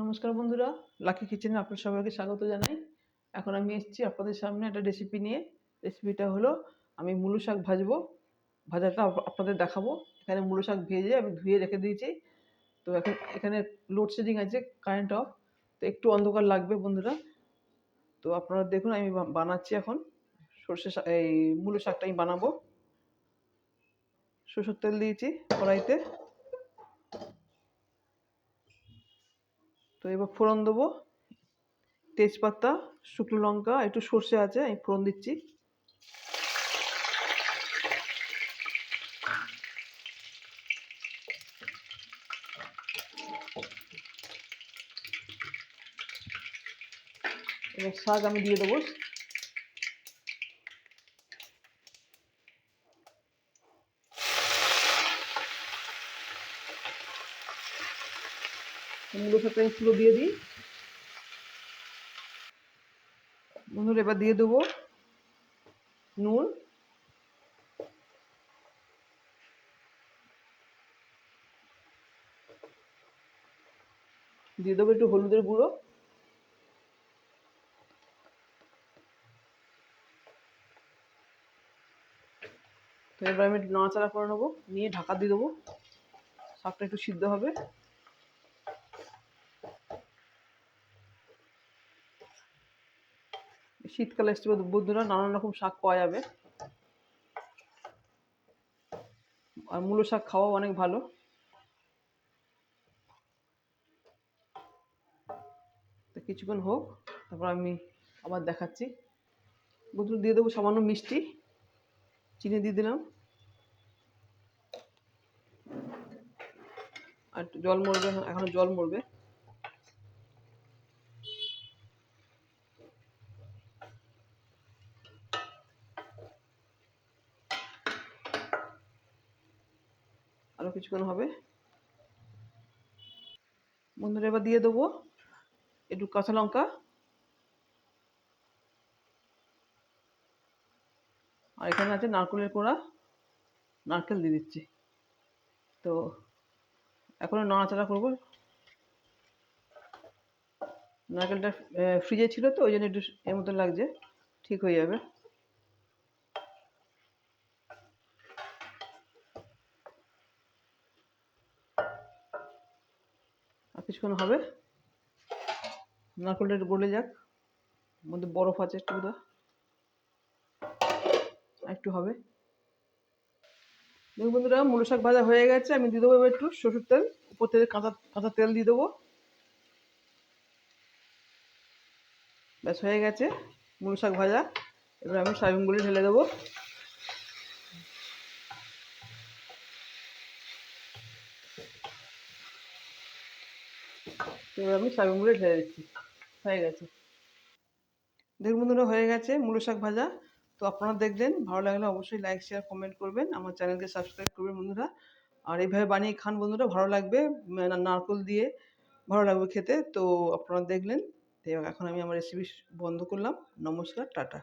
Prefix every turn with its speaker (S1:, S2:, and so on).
S1: নমস্কার বন্ধুরা, লাকি কিচেনে আপনার সবাইকে স্বাগত জানাই। এখন আমি এসেছি আপনাদের সামনে একটা রেসিপি নিয়ে। রেসিপিটা হলো আমি মূলো শাক ভাজবো। ভাজাটা আপনাদের দেখাবো। এখানে মূলো শাক ভেজে আমি ধুয়ে রেখে দিয়েছি। তো এখন এখানে লোডশেডিং আছে, কারেন্ট অফ, তো একটু অন্ধকার লাগবে বন্ধুরা। তো আপনারা দেখুন আমি বানাচ্ছি এখন এই মূলো শাকটা আমি বানাবো। সরষের তেল দিয়েছি কড়াইতে। তো এবার ফোড়ন দেবো, তেজপাতা, শুকনো লঙ্কা, একটু সর্ষে আছে, আমি ফোড়ন দিচ্ছি। এবার শাক আমি দিয়ে দেবো। মূলো শাকটা আমি পুরো দিয়ে দিই বন্ধুরা। এবার দিয়ে দেবো নুন, দিয়ে দেবো একটু হলুদের গুঁড়ো, তো এবার আমি একটু নাড়াচাড়া করে নেবো, নিয়ে ঢাকা দিয়ে দেবো। শাকটা একটু সিদ্ধ হবে। শীতকালে এসছে বন্ধুরা, নানান রকম শাক পাওয়া যাবে, আর মূলো শাক খাওয়া অনেক ভালো। তো কিছুক্ষণ হোক, তারপর আমি আবার দেখাচ্ছি বন্ধুরা। দিয়ে দেবো সামান্য মিষ্টি, চিনি দিয়ে দিলাম, আর একটু জল মরবে, এখনো জল মরবে। আরো কিছুক্ষণ হবে বন্ধুরা। এবার দিয়ে দেবো একটু কাঁচা লঙ্কা, আর এখানে আছে নারকেলের কোড়া, নারকেল দিয়ে দিচ্ছি। তো এখন নাড়াচাড়া করবো। নারকেলটা ফ্রিজে ছিল তো ওই জন্য একটু এর মতন লাগছে, ঠিক হয়ে যাবে। আর কিছুক্ষণ হবে, নারকেলটা একটু গলে যাক, মধ্যে বরফ আছে একটু, একটু হবে। দেখুন বন্ধুরা, মূলো শাক ভাজা হয়ে গেছে। আমি দিয়ে দেবো এবার একটু সরষের তেল, উপর থেকে কাঁচা কাঁচা তেল দিয়ে দেবো। ব্যাস হয়ে গেছে মূলো শাক ভাজা। এবার আমি সয়াবিনগুলি ঢেলে দেবো। এবার আমি সয়াবিনগুলি ঢেলে দিচ্ছি। হয়ে গেছে দেখুন বন্ধুরা, হয়ে গেছে মূলো শাক ভাজা। তো আপনারা দেখলেন, ভালো লাগলে অবশ্যই লাইক শেয়ার কমেন্ট করবেন, আমার চ্যানেলকে সাবস্ক্রাইব করবেন বন্ধুরা। আর এইভাবে বানিয়ে খান বন্ধুরা, ভালো লাগবে, নারকেল দিয়ে ভালো লাগবে খেতে। তো আপনারা দেখলেন। তো এখন আমি আমার রেসিপি বন্ধ করলাম। নমস্কার, টাটা।